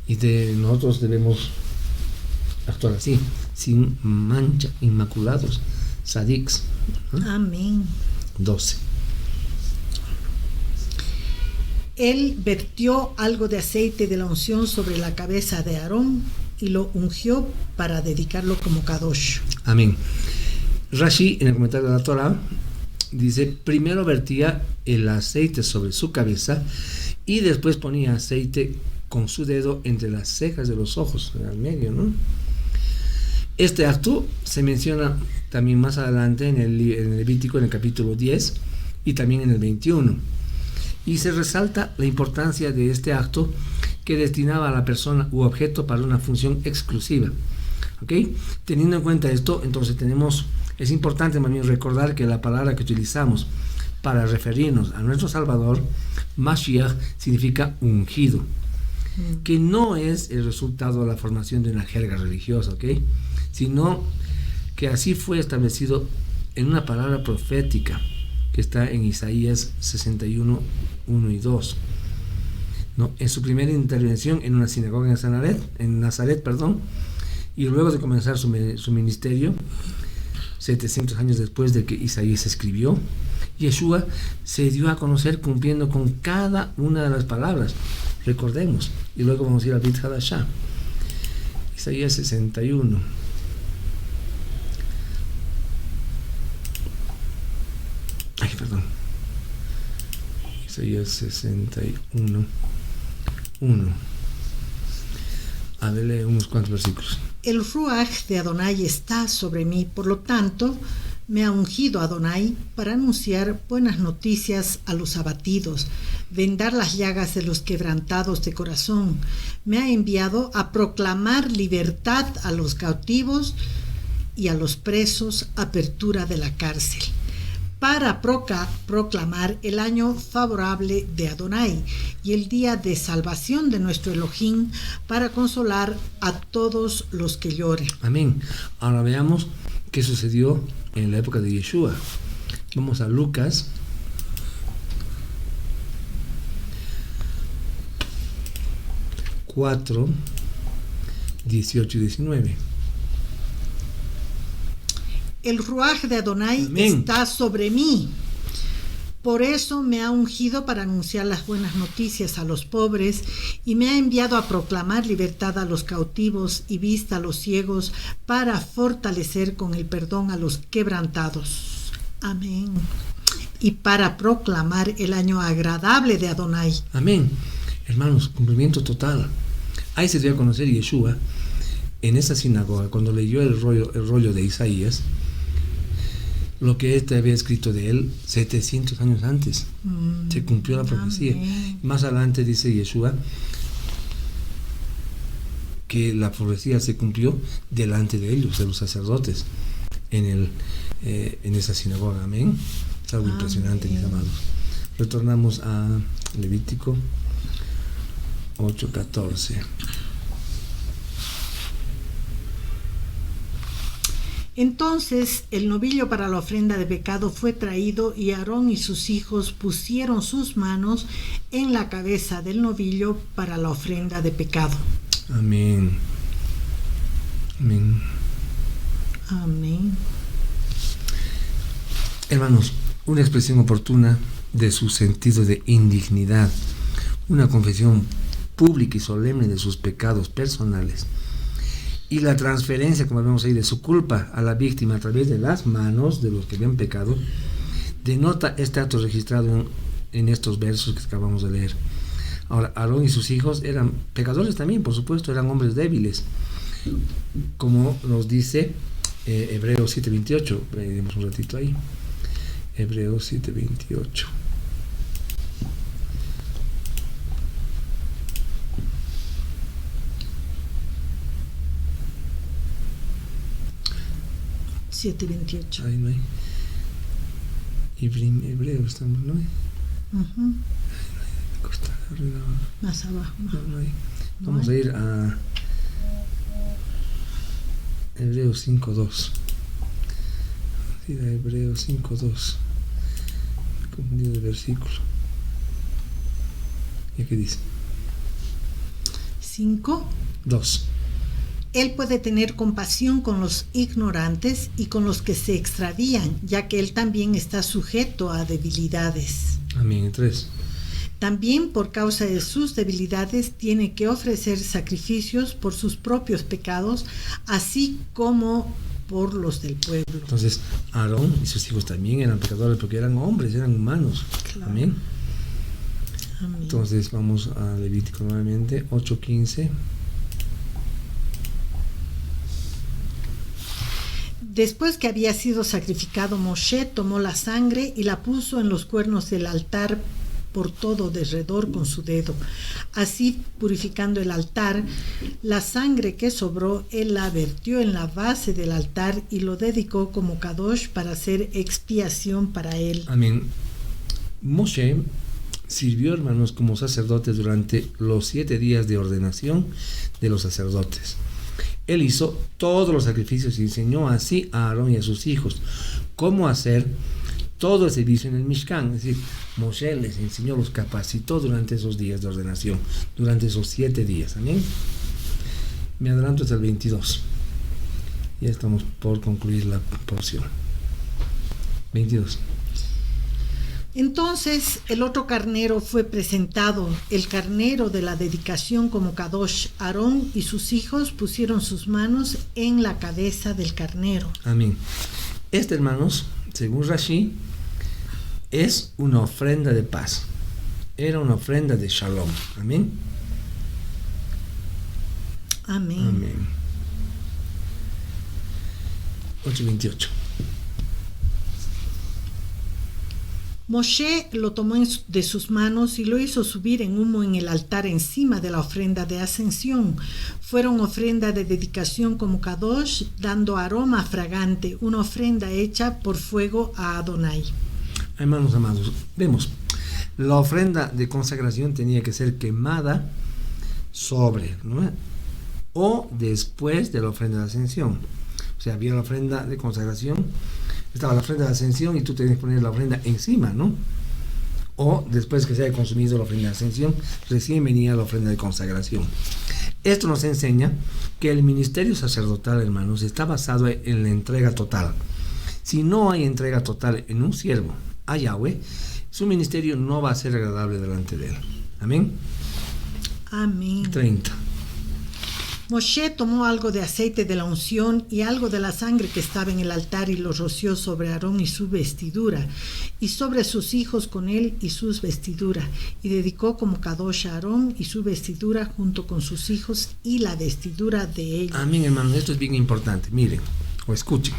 Y nosotros debemos actuar así, sin mancha, inmaculados, sadiks, ¿no? Amén. 12. Él vertió algo de aceite de la unción sobre la cabeza de Aarón y lo ungió para dedicarlo como Kadosh. Amén. Rashi, en el comentario de la Torah, dice: primero vertía el aceite sobre su cabeza y después ponía aceite con su dedo entre las cejas de los ojos, al medio, ¿no? Este acto se menciona también más adelante en el Levítico, en el capítulo 10 y también en el 21. Y se resalta la importancia de este acto que destinaba a la persona u objeto para una función exclusiva. ¿Ok? Teniendo en cuenta esto, entonces es importante también recordar que la palabra que utilizamos para referirnos a nuestro Salvador, Mashiach, significa ungido, que no es el resultado de la formación de una jerga religiosa, ¿ok?, sino que así fue establecido en una palabra profética que está en Isaías 61, 1 y 2. ¿No? En su primera intervención en una sinagoga en Nazaret, y luego de comenzar su ministerio, 700 años después de que Isaías escribió, Yeshua se dio a conocer cumpliendo con cada una de las palabras. Recordemos, y luego vamos a ir al Brit Hadashah. Isaías 61. Isaías 61, 1. A ver, lee unos cuantos versículos. El Ruach de Adonai está sobre mí, por lo tanto, me ha ungido Adonai para anunciar buenas noticias a los abatidos, vendar las llagas de los quebrantados de corazón. Me ha enviado a proclamar libertad a los cautivos y a los presos, apertura de la cárcel, para proclamar el año favorable de Adonai y el día de salvación de nuestro Elohim, para consolar a todos los que lloren. Amén. Ahora veamos qué sucedió en la época de Yeshua. Vamos a Lucas 4, 18 y 19. El ruaj de Adonai Amén. está sobre mí. Por eso me ha ungido para anunciar las buenas noticias a los pobres y me ha enviado a proclamar libertad a los cautivos y vista a los ciegos, para fortalecer con el perdón a los quebrantados. Amén. Y para proclamar el año agradable de Adonai. Amén. Hermanos, cumplimiento total. Ahí se dio a conocer Yeshua en esa sinagoga cuando leyó el rollo de Isaías, lo que éste había escrito de él 700 años antes. Se cumplió la profecía. Amén. Más adelante dice Yeshua que la profecía se cumplió delante de ellos, de los sacerdotes, en esa sinagoga. Amén. Es algo impresionante, mis amados. Retornamos a Levítico 8:14. Entonces el novillo para la ofrenda de pecado fue traído, y Aarón y sus hijos pusieron sus manos en la cabeza del novillo para la ofrenda de pecado. Amén. Amén. Amén. Hermanos, una expresión oportuna de su sentido de indignidad, una confesión pública y solemne de sus pecados personales, y la transferencia, como vemos ahí, de su culpa a la víctima a través de las manos de los que habían pecado, denota este acto registrado en estos versos que acabamos de leer. Ahora, Aarón y sus hijos eran pecadores también, por supuesto, eran hombres débiles, como nos dice Hebreos 7:28. Demos un ratito ahí. Hebreos 7:28. Ahí no hay. Hebreo estamos, ¿no hay? Uh-huh. Costa arriba. Más abajo. No hay. Vamos a ir a Hebreos 5:2. Ir a Hebreos 5:2. Me he confundido de versículo. ¿Y qué dice? 5:2. Él puede tener compasión con los ignorantes y con los que se extravían, ya que él también está sujeto a debilidades. Amén. 3. También por causa de sus debilidades tiene que ofrecer sacrificios por sus propios pecados, así como por los del pueblo. Entonces, Aarón y sus hijos también eran pecadores porque eran hombres, eran humanos. Claro. Amén. Amén. Entonces, vamos a Levítico nuevamente, 8:15. Después que había sido sacrificado, Moshe tomó la sangre y la puso en los cuernos del altar por todo derredor con su dedo. Así, purificando el altar, la sangre que sobró, él la vertió en la base del altar y lo dedicó como kadosh para hacer expiación para él. Amén. Moshe sirvió, hermanos, como sacerdote durante los 7 días de ordenación de los sacerdotes. Él hizo todos los sacrificios y enseñó así a Aarón y a sus hijos cómo hacer todo el servicio en el Mishkan. Es decir, Moshe les enseñó, los capacitó durante esos días de ordenación, durante esos 7 días. Amén. Me adelanto hasta el 22. Ya estamos por concluir la porción. 22. Entonces el otro carnero fue presentado, el carnero de la dedicación como kadosh. Aarón y sus hijos pusieron sus manos en la cabeza del carnero. Amén. Este, hermanos, según Rashi, es una ofrenda de paz. Era una ofrenda de shalom. Amén. Amén. Amén. 8:28. Moshe lo tomó de sus manos y lo hizo subir en humo en el altar encima de la ofrenda de ascensión. Fueron ofrenda de dedicación como kadosh, dando aroma fragante, una ofrenda hecha por fuego a Adonai. Hermanos amados, vemos, la ofrenda de consagración tenía que ser quemada sobre, ¿no?, o después de la ofrenda de ascensión. O sea, había la ofrenda de consagración, estaba la ofrenda de ascensión y tú tenías que poner la ofrenda encima, ¿no? O después que se haya consumido la ofrenda de ascensión, recién venía la ofrenda de consagración. Esto nos enseña que el ministerio sacerdotal, hermanos, está basado en la entrega total. Si no hay entrega total en un siervo a Yahweh, su ministerio no va a ser agradable delante de él. Amén. Amén. 30. Moshe tomó algo de aceite de la unción y algo de la sangre que estaba en el altar y lo roció sobre Aarón y su vestidura, y sobre sus hijos con él y sus vestiduras, y dedicó como Kadosh a Aarón y su vestidura junto con sus hijos y la vestidura de ellos. Amén, hermano, esto es bien importante. Miren, o escuchen.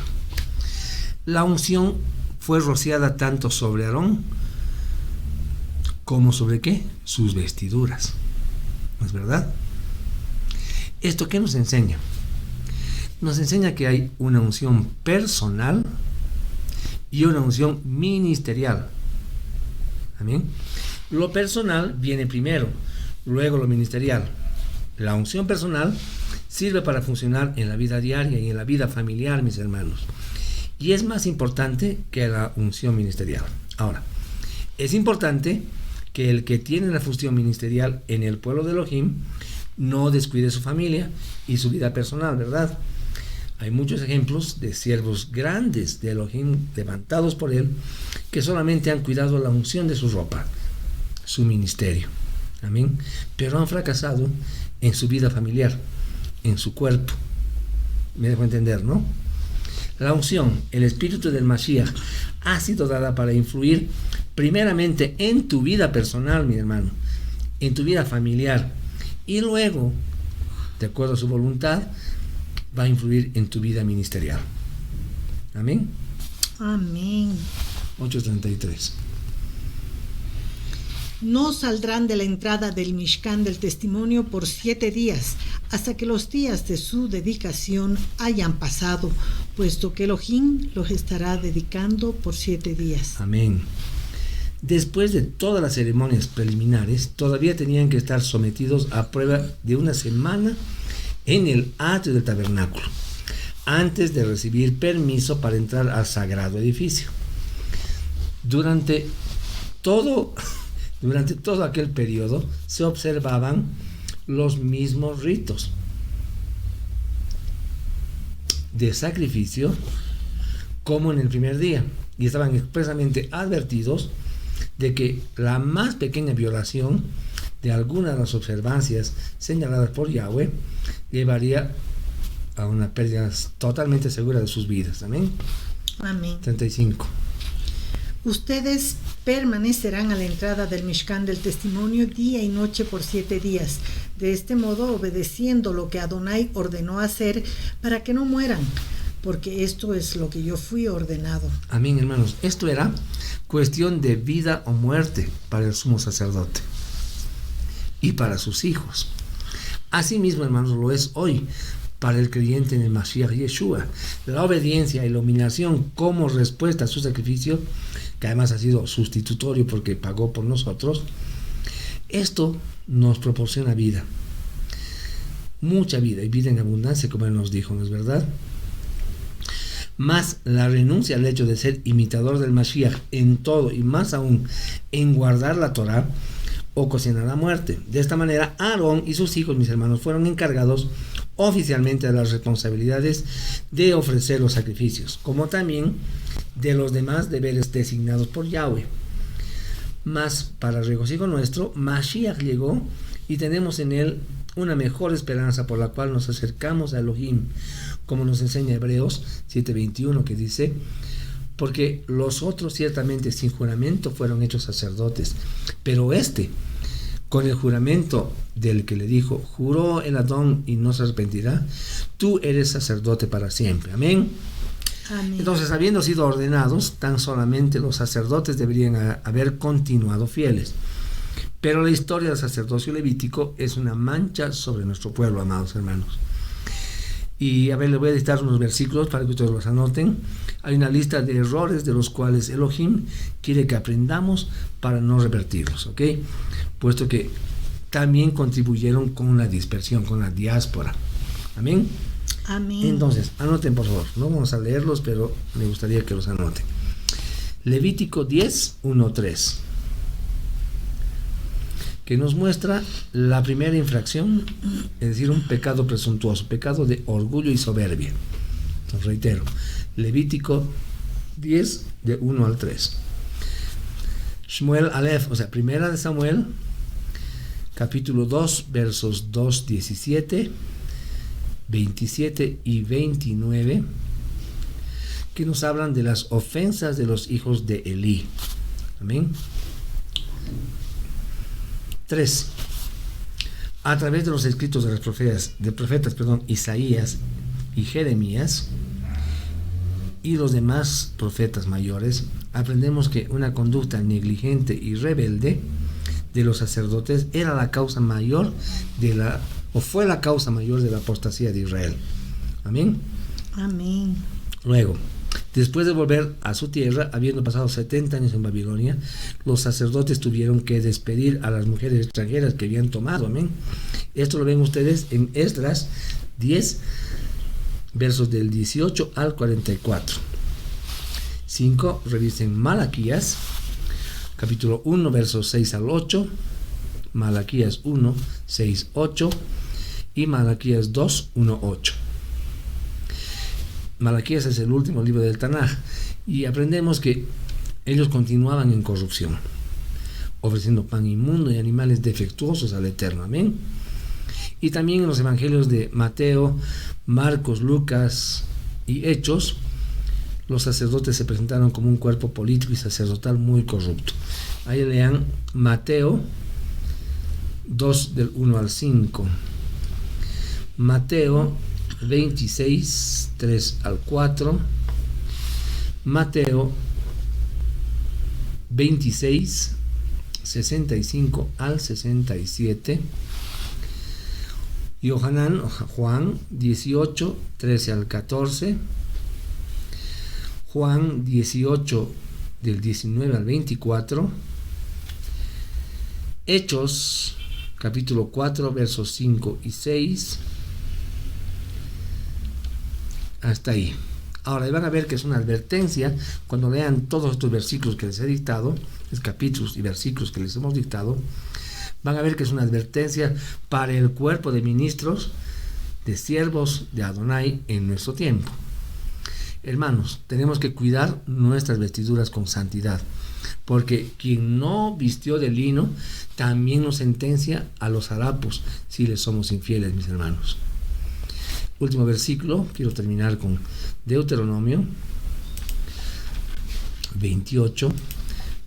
La unción fue rociada tanto sobre Aarón como sobre ¿qué? Sus vestiduras. ¿No es verdad? ¿Esto qué nos enseña? Nos enseña que hay una unción personal y una unción ministerial. Amén. Lo personal viene primero, luego lo ministerial. La unción personal sirve para funcionar en la vida diaria y en la vida familiar, mis hermanos. Y es más importante que la unción ministerial. Ahora, es importante que el que tiene la función ministerial en el pueblo de Elohim no descuide su familia y su vida personal, ¿verdad? Hay muchos ejemplos de siervos grandes de Elohim levantados por él que solamente han cuidado la unción de su ropa, su ministerio. Amén. Pero han fracasado en su vida familiar, en su cuerpo. Me dejo entender, ¿no? La unción, el espíritu del Mashiach, ha sido dada para influir primeramente en tu vida personal, mi hermano, en tu vida familiar, y luego, de acuerdo a su voluntad, va a influir en tu vida ministerial. Amén. Amén. 8:33. No saldrán de la entrada del Mishkan del testimonio por 7 días, hasta que los días de su dedicación hayan pasado, puesto que Elohim los estará dedicando por 7 días. Amén. Después de todas las ceremonias preliminares, todavía tenían que estar sometidos a prueba de una semana en el atrio del tabernáculo, antes de recibir permiso para entrar al sagrado edificio. Durante todo aquel periodo se observaban los mismos ritos de sacrificio como en el primer día, y estaban expresamente advertidos de que la más pequeña violación de alguna de las observancias señaladas por Yahweh llevaría a una pérdida totalmente segura de sus vidas. Amén. Amén. 35. Ustedes permanecerán a la entrada del Mishkan del testimonio día y noche por 7 días, de este modo obedeciendo lo que Adonai ordenó hacer para que no mueran, porque esto es lo que yo fui ordenado. Amén, hermanos. Esto era cuestión de vida o muerte para el sumo sacerdote y para sus hijos. Asimismo, hermanos, lo es hoy para el creyente en el Mashiach Yeshua. La obediencia y la humillación como respuesta a su sacrificio, que además ha sido sustitutorio porque pagó por nosotros, esto nos proporciona vida, mucha vida, y vida en abundancia, como Él nos dijo, ¿no es verdad? Más la renuncia al hecho de ser imitador del Mashiach en todo, y más aún en guardar la Torah, ocasionará la muerte. De esta manera, Aarón y sus hijos, mis hermanos, fueron encargados oficialmente de las responsabilidades de ofrecer los sacrificios, como también de los demás deberes designados por Yahweh. Mas para regocijo nuestro, Mashiach llegó y tenemos en él una mejor esperanza por la cual nos acercamos a Elohim, como nos enseña Hebreos 7:21, que dice: porque los otros ciertamente sin juramento fueron hechos sacerdotes, pero este, con el juramento del que le dijo, juró el Adón y no se arrepentirá, tú eres sacerdote para siempre. Amén. Amén. Entonces, habiendo sido ordenados, tan solamente los sacerdotes deberían haber continuado fieles. Pero la historia del sacerdocio levítico es una mancha sobre nuestro pueblo, amados hermanos. Y a ver, les voy a dictar unos versículos para que ustedes los anoten. Hay una lista de errores de los cuales Elohim quiere que aprendamos para no revertirlos, ¿ok? Puesto que también contribuyeron con la dispersión, con la diáspora. Amén. Amén. Entonces, anoten por favor. No vamos a leerlos, pero me gustaría que los anoten. Levítico 10:1-3, que nos muestra la primera infracción, es decir, un pecado presuntuoso, pecado de orgullo y soberbia. Entonces, reitero, Levítico 10 de 1 al 3. Shmuel Aleph, o sea, primera de Samuel, capítulo 2, versos 2, 17, 27 y 29, que nos hablan de las ofensas de los hijos de Elí. Amén. 3. A través de los escritos de los profetas, Isaías y Jeremías y los demás profetas mayores, aprendemos que una conducta negligente y rebelde de los sacerdotes era la causa mayor fue la causa mayor de la apostasía de Israel. Amén. Amén. Luego, después de volver a su tierra, habiendo pasado 70 años en Babilonia, los sacerdotes tuvieron que despedir a las mujeres extranjeras que habían tomado. Amén. Esto lo ven ustedes en Esdras 10, versos del 18 al 44. 5. Revisen Malaquías, capítulo 1, versos 6 al 8, Malaquías 1, 6, 8 y Malaquías 2, 1, 8. Malaquías es el último libro del Tanaj y aprendemos que ellos continuaban en corrupción, ofreciendo pan inmundo y animales defectuosos al Eterno. Amén. Y también en los evangelios de Mateo, Marcos, Lucas y Hechos, los sacerdotes se presentaron como un cuerpo político y sacerdotal muy corrupto. Ahí lean Mateo 2 del 1 al 5, Mateo 26, 3 al 4, Mateo 26, 65 al 67, Juan 18, 13 al 14, Juan 18 del 19 al 24, Hechos capítulo 4 versos 5 y 6, hasta ahí. Ahora van a ver que es una advertencia cuando lean todos estos versículos que les he dictado, los capítulos y versículos que les hemos dictado. Van a ver que es una advertencia para el cuerpo de ministros, de siervos de Adonai en nuestro tiempo. Hermanos, tenemos que cuidar nuestras vestiduras con santidad, porque quien no vistió de lino también nos sentencia a los harapos si les somos infieles, mis hermanos. Último versículo, quiero terminar con Deuteronomio 28,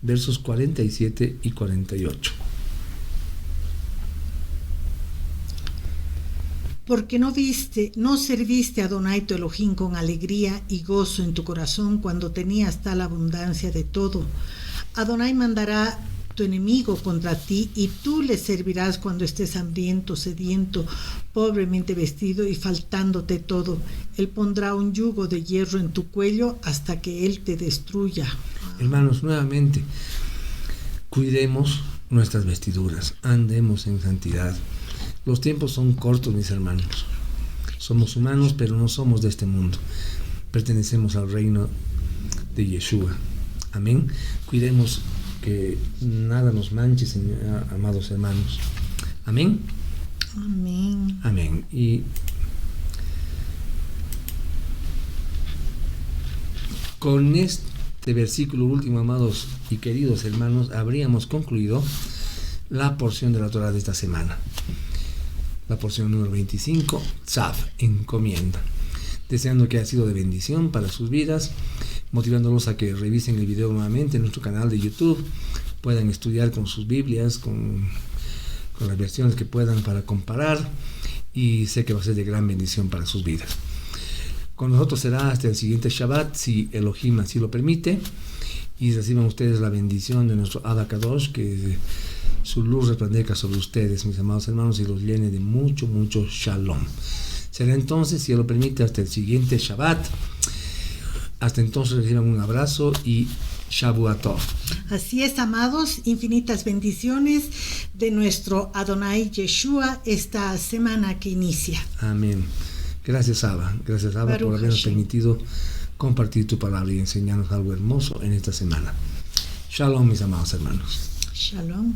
versos 47 y 48. Porque no serviste a Adonai tu Elohim con alegría y gozo en tu corazón cuando tenías tal abundancia de todo. Adonai mandará tu enemigo contra ti y tú le servirás cuando estés hambriento, sediento, pobremente vestido y faltándote todo. Él pondrá un yugo de hierro en tu cuello hasta que él te destruya. Hermanos, nuevamente, cuidemos nuestras vestiduras, andemos en santidad. Los tiempos son cortos, mis hermanos. Somos humanos, pero no somos de este mundo. Pertenecemos al reino de Yeshua. Amén. Cuidemos que nada nos manche, amados hermanos. Amén. Amén. Amén. Y con este versículo último, amados y queridos hermanos, habríamos concluido la porción de la Torah de esta semana. La porción número 25, Tzav, encomienda. Deseando que haya sido de bendición para sus vidas, motivándolos a que revisen el video nuevamente en nuestro canal de YouTube, puedan estudiar con sus Biblias, con las versiones que puedan para comparar, y sé que va a ser de gran bendición para sus vidas. Con nosotros será hasta el siguiente Shabbat, si Elohim así lo permite, y reciban ustedes la bendición de nuestro Abba Kadosh, que su luz resplandezca sobre ustedes, mis amados hermanos, y los llene de mucho, mucho shalom. Será entonces, si Él lo permite, hasta el siguiente Shabbat. Hasta entonces reciban un abrazo y Shavuot Tov. Así es, amados, infinitas bendiciones de nuestro Adonai Yeshua esta semana que inicia. Amén. Gracias, Abba. Gracias, Abba, Baruch por habernos Hashem. permitido compartir tu palabra y enseñarnos algo hermoso en esta semana. Shalom, mis amados hermanos. Shalom.